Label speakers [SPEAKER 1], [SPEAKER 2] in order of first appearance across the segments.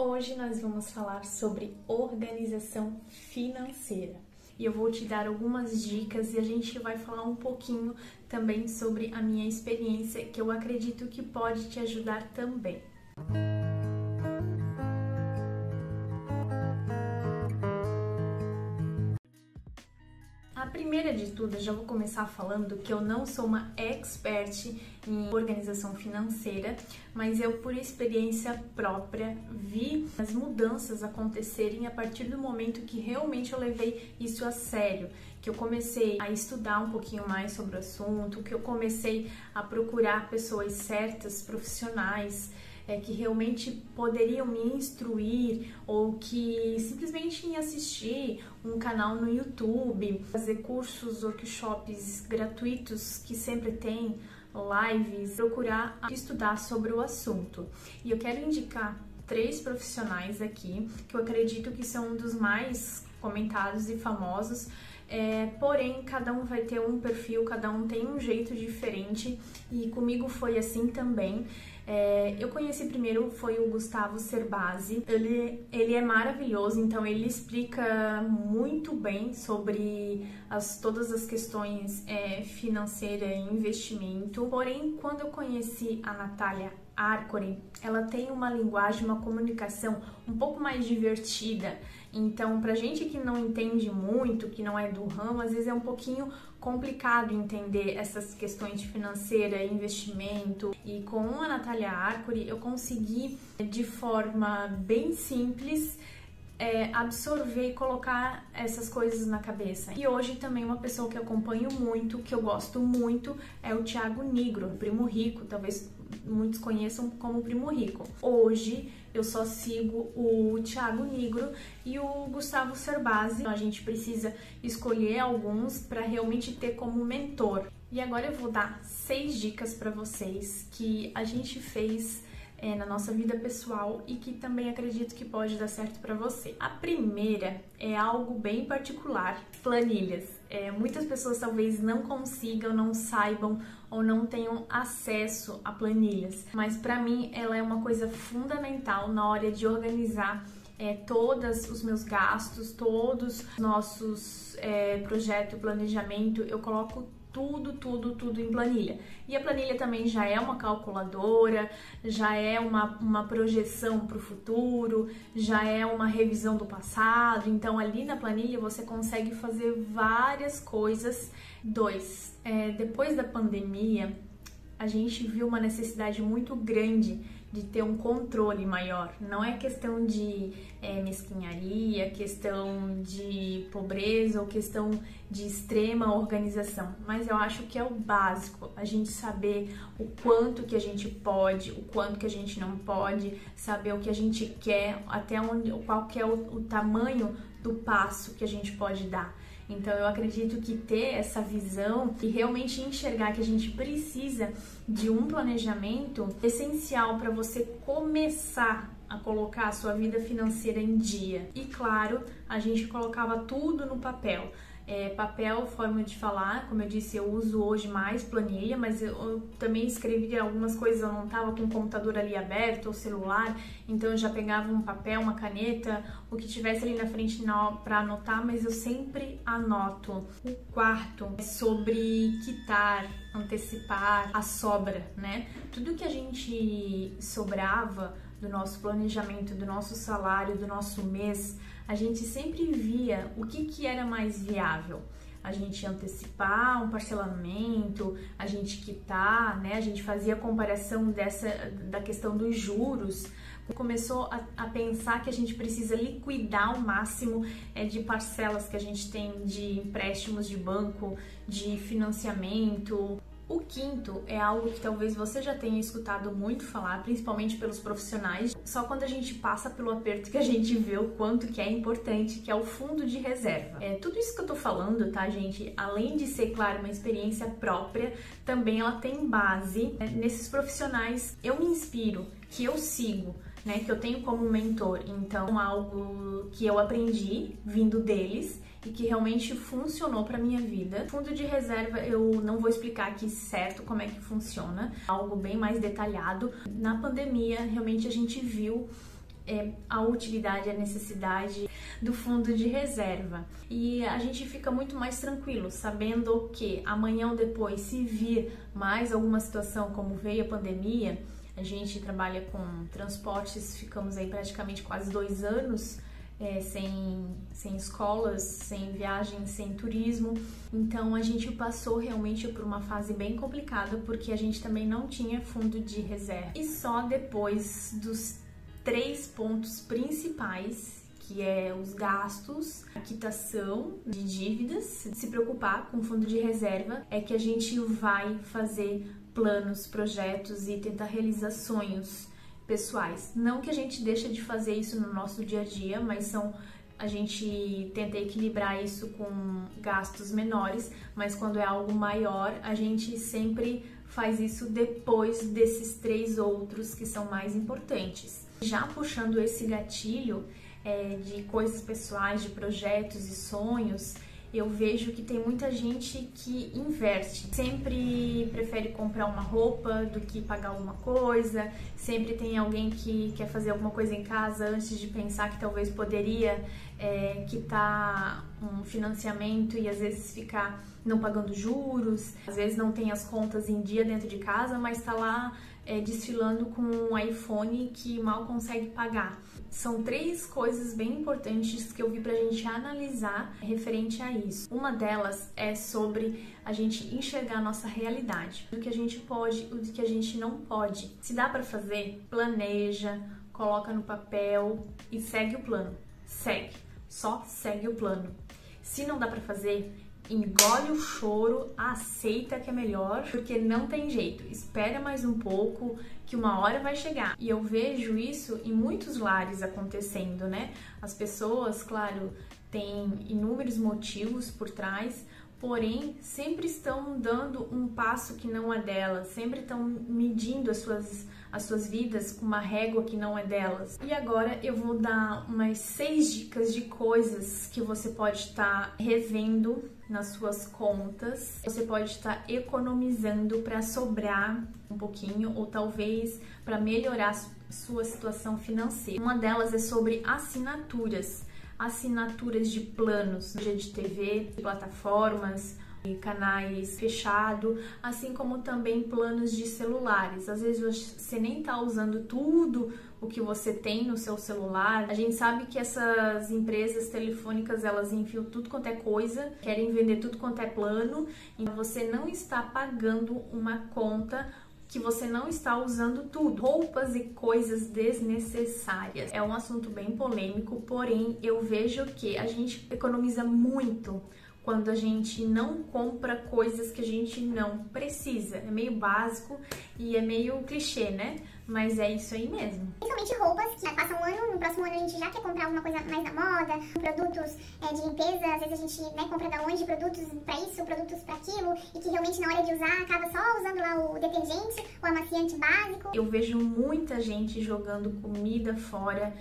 [SPEAKER 1] Hoje nós vamos falar sobre organização financeira e eu vou te dar algumas dicas e a gente vai falar um pouquinho também sobre a minha experiência, que eu acredito que pode te ajudar também. A primeira de tudo, eu já vou começar falando que eu não sou uma expert em organização financeira, mas eu, por experiência própria, vi as mudanças acontecerem a partir do momento que realmente eu levei isso a sério, que eu comecei a estudar um pouquinho mais sobre o assunto, que eu comecei a procurar pessoas certas, profissionais, que realmente poderiam me instruir ou que simplesmente em assistir um canal no YouTube, fazer cursos, workshops gratuitos que sempre tem, lives, procurar estudar sobre o assunto. E eu quero indicar 3 profissionais aqui que eu acredito que são um dos mais comentados e famosos. Porém, cada um vai ter um perfil, cada um tem um jeito diferente e comigo foi assim também. Eu conheci primeiro, foi o Gustavo Cerbasi. Ele é maravilhoso, então ele explica muito bem sobre todas as questões financeiras e investimento. Porém, quando eu conheci a Natália Arcori, ela tem uma linguagem, uma comunicação um pouco mais divertida. Então, pra gente que não entende muito, que não é do ramo, às vezes é um pouquinho complicado entender essas questões de financeira, investimento. E com a Natália Arcori, eu consegui, de forma bem simples, absorver e colocar essas coisas na cabeça. E hoje também uma pessoa que eu acompanho muito, que eu gosto muito, é o Thiago Nigro, Primo Rico, talvez muitos conheçam como Primo Rico. Hoje eu só sigo o Thiago Nigro e o Gustavo Cerbasi. A gente precisa escolher alguns para realmente ter como mentor. E agora eu vou dar 6 dicas para vocês que a gente fez na nossa vida pessoal e que também acredito que pode dar certo para você. A primeira é algo bem particular: planilhas. Muitas pessoas talvez não consigam, não saibam ou não tenham acesso a planilhas, mas para mim ela é uma coisa fundamental na hora de organizar todos os meus gastos, todos os nossos projetos, planejamento. Eu coloco tudo em planilha. E a planilha também já é uma calculadora, já é uma projeção para o futuro, já é uma revisão do passado. Então ali na planilha você consegue fazer várias coisas. 2. Depois da pandemia, a gente viu uma necessidade muito grande de ter um controle maior. Não é questão de mesquinharia, questão de pobreza ou questão de extrema organização, mas eu acho que é o básico, a gente saber o quanto que a gente pode, o quanto que a gente não pode, saber o que a gente quer, até onde, qual que é o tamanho do passo que a gente pode dar. Então eu acredito que ter essa visão e realmente enxergar que a gente precisa de um planejamento essencial para você começar a colocar a sua vida financeira em dia. E claro, a gente colocava tudo no papel. Papel, forma de falar, como eu disse, eu uso hoje mais planilha, mas eu também escrevi algumas coisas, eu não estava com o computador ali aberto, ou celular, então eu já pegava um papel, uma caneta, o que tivesse ali na frente para anotar, mas eu sempre anoto. O quarto é sobre quitar, antecipar a sobra, né? Tudo que a gente sobrava do nosso planejamento, do nosso salário, do nosso mês, a gente sempre via o que era mais viável. A gente antecipar um parcelamento, a gente quitar, né? A gente fazia a comparação da questão dos juros. Começou a pensar que a gente precisa liquidar o máximo de parcelas que a gente tem de empréstimos de banco, de financiamento. O quinto é algo que talvez você já tenha escutado muito falar, principalmente pelos profissionais. Só quando a gente passa pelo aperto que a gente vê o quanto que é importante, que é o fundo de reserva. Tudo isso que eu tô falando, tá, gente? Além de ser, claro, uma experiência própria, também ela tem base nesses profissionais. Eu me inspiro, que eu sigo, né, que eu tenho como mentor. Então, algo que eu aprendi vindo deles e que realmente funcionou para minha vida. Fundo de reserva, eu não vou explicar aqui certo como é que funciona, algo bem mais detalhado. Na pandemia, realmente a gente viu a utilidade, a necessidade do fundo de reserva. E a gente fica muito mais tranquilo, sabendo que amanhã ou depois, se vir mais alguma situação como veio a pandemia, a gente trabalha com transportes, ficamos aí praticamente quase 2 anos sem escolas, sem viagens, sem turismo. Então a gente passou realmente por uma fase bem complicada, porque a gente também não tinha fundo de reserva. E só depois dos 3 pontos principais, que é os gastos, a quitação de dívidas, se preocupar com o fundo de reserva, é que a gente vai fazer planos, projetos e tentar realizar sonhos pessoais. Não que a gente deixa de fazer isso no nosso dia a dia, mas a gente tenta equilibrar isso com gastos menores, mas quando é algo maior, a gente sempre faz isso depois desses 3 outros que são mais importantes. Já puxando esse gatilho de coisas pessoais, de projetos e sonhos, eu vejo que tem muita gente que inverte, sempre prefere comprar uma roupa do que pagar alguma coisa, sempre tem alguém que quer fazer alguma coisa em casa antes de pensar que talvez poderia quitar um financiamento e às vezes ficar não pagando juros, às vezes não tem as contas em dia dentro de casa, mas está lá desfilando com um iPhone que mal consegue pagar. São 3 coisas bem importantes que eu vi pra gente analisar referente a isso. Uma delas é sobre a gente enxergar a nossa realidade, o que a gente pode e o que a gente não pode. Se dá pra fazer, planeja, coloca no papel e segue o plano. Segue, só segue o plano. Se não dá pra fazer, engole o choro, aceita que é melhor, porque não tem jeito. Espera mais um pouco, que uma hora vai chegar. E eu vejo isso em muitos lares acontecendo, né? As pessoas, claro, têm inúmeros motivos por trás, porém sempre estão dando um passo que não é delas, sempre estão medindo as suas vidas com uma régua que não é delas. E agora eu vou dar umas 6 dicas de coisas que você pode estar revendo nas suas contas, você pode estar economizando para sobrar um pouquinho ou talvez para melhorar sua situação financeira. Uma delas é sobre assinaturas de planos, de TV, de plataformas, canais fechados, assim como também planos de celulares. Às vezes você nem tá usando tudo o que você tem no seu celular. A gente sabe que essas empresas telefônicas, elas enfiam tudo quanto é coisa, querem vender tudo quanto é plano, e você não está pagando uma conta que você não está usando tudo. Roupas e coisas desnecessárias. É um assunto bem polêmico, porém eu vejo que a gente economiza muito quando a gente não compra coisas que a gente não precisa. É meio básico e é meio clichê, né? Mas é isso aí mesmo.
[SPEAKER 2] Principalmente roupas, que passa um ano, no próximo ano a gente já quer comprar alguma coisa mais da moda, produtos de limpeza, às vezes a gente compra da onde produtos pra isso, produtos pra aquilo, e que realmente na hora de usar acaba só usando lá o detergente, o amaciante básico.
[SPEAKER 1] Eu vejo muita gente jogando comida fora,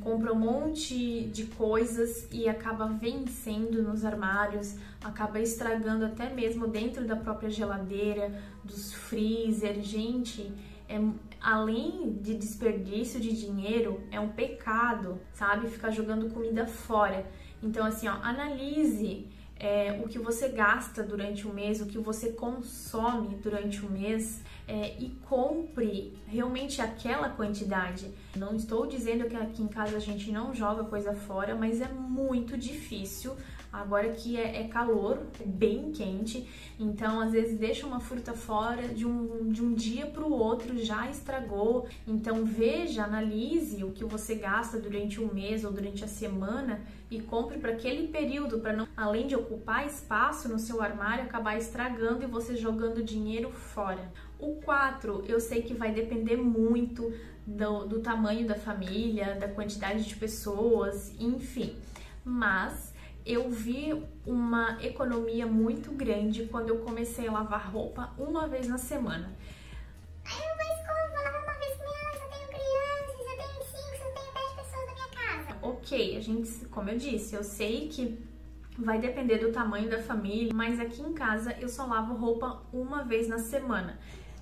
[SPEAKER 1] compra um monte de coisas e acaba vencendo nos armários, acaba estragando até mesmo dentro da própria geladeira, dos freezer. Gente, além de desperdício de dinheiro, é um pecado, sabe? Ficar jogando comida fora. Então, assim, ó, analise o que você gasta durante o mês, o que você consome durante o mês, e compre realmente aquela quantidade. Não estou dizendo que aqui em casa a gente não joga coisa fora, mas é muito difícil. Agora que é calor, bem quente, então às vezes deixa uma fruta fora, de um dia para o outro já estragou. Então veja, analise o que você gasta durante um mês ou durante a semana e compre para aquele período, para não, além de ocupar espaço no seu armário, acabar estragando e você jogando dinheiro fora. O 4, eu sei que vai depender muito do tamanho da família, da quantidade de pessoas, enfim, mas eu vi uma economia muito grande quando eu comecei a lavar roupa uma vez na semana.
[SPEAKER 2] Aí eu vou escovar, vou lavar uma vez por mês, eu tenho crianças, eu tenho 5, eu tenho 10 pessoas na minha casa.
[SPEAKER 1] Ok, a gente, como eu disse, eu sei que vai depender do tamanho da família, mas aqui em casa eu só lavo roupa uma vez na semana.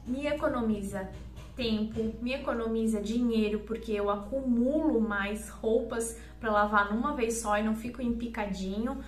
[SPEAKER 1] Me economiza tempo, me economiza dinheiro, porque eu acumulo mais roupas para lavar numa vez só e não fico empicadinho.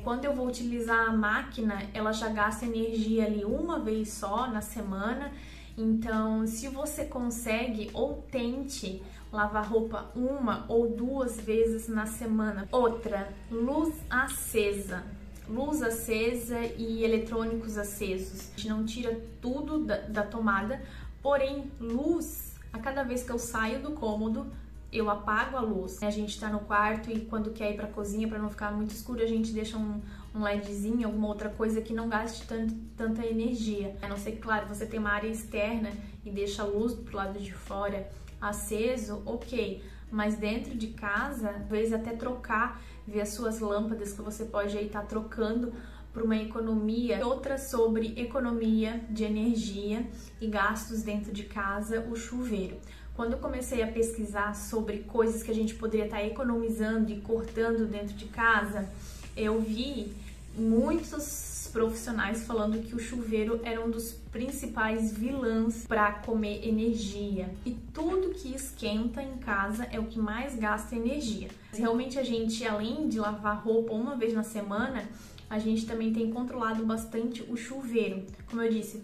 [SPEAKER 1] Quando eu vou utilizar a máquina, ela já gasta energia ali uma vez só na semana. Então, se você consegue, ou tente lavar roupa uma ou duas vezes na semana. Outra, luz acesa. Luz acesa e eletrônicos acesos. A gente não tira tudo da tomada, porém, luz, a cada vez que eu saio do cômodo, eu apago a luz. A gente tá no quarto e quando quer ir pra cozinha, pra não ficar muito escuro, a gente deixa um LEDzinho, alguma outra coisa que não gaste tanta energia. A não ser que, claro, você tem uma área externa e deixa a luz pro lado de fora aceso, ok. Mas dentro de casa, às vezes até trocar, ver as suas lâmpadas que você pode aí estar trocando para uma economia. Outra sobre economia de energia e gastos dentro de casa, o chuveiro. Quando eu comecei a pesquisar sobre coisas que a gente poderia estar economizando e cortando dentro de casa, eu vi muitos profissionais falando que o chuveiro era um dos principais vilões para comer energia. E tudo que esquenta em casa é o que mais gasta energia. Realmente a gente, além de lavar roupa uma vez na semana, a gente também tem controlado bastante o chuveiro. Como eu disse,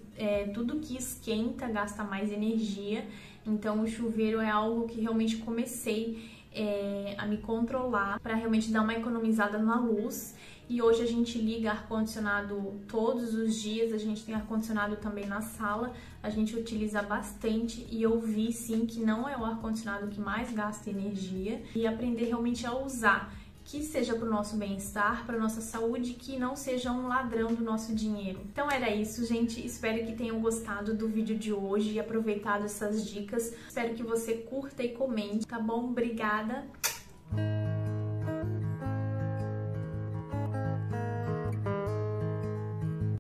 [SPEAKER 1] tudo que esquenta gasta mais energia, então o chuveiro é algo que realmente comecei a me controlar para realmente dar uma economizada na luz. E hoje a gente liga ar-condicionado todos os dias, a gente tem ar-condicionado também na sala, a gente utiliza bastante e eu vi sim que não é o ar-condicionado que mais gasta energia, e aprender realmente a usar, que seja para o nosso bem-estar, para a nossa saúde, que não seja um ladrão do nosso dinheiro. Então era isso, gente. Espero que tenham gostado do vídeo de hoje e aproveitado essas dicas. Espero que você curta e comente, tá bom? Obrigada!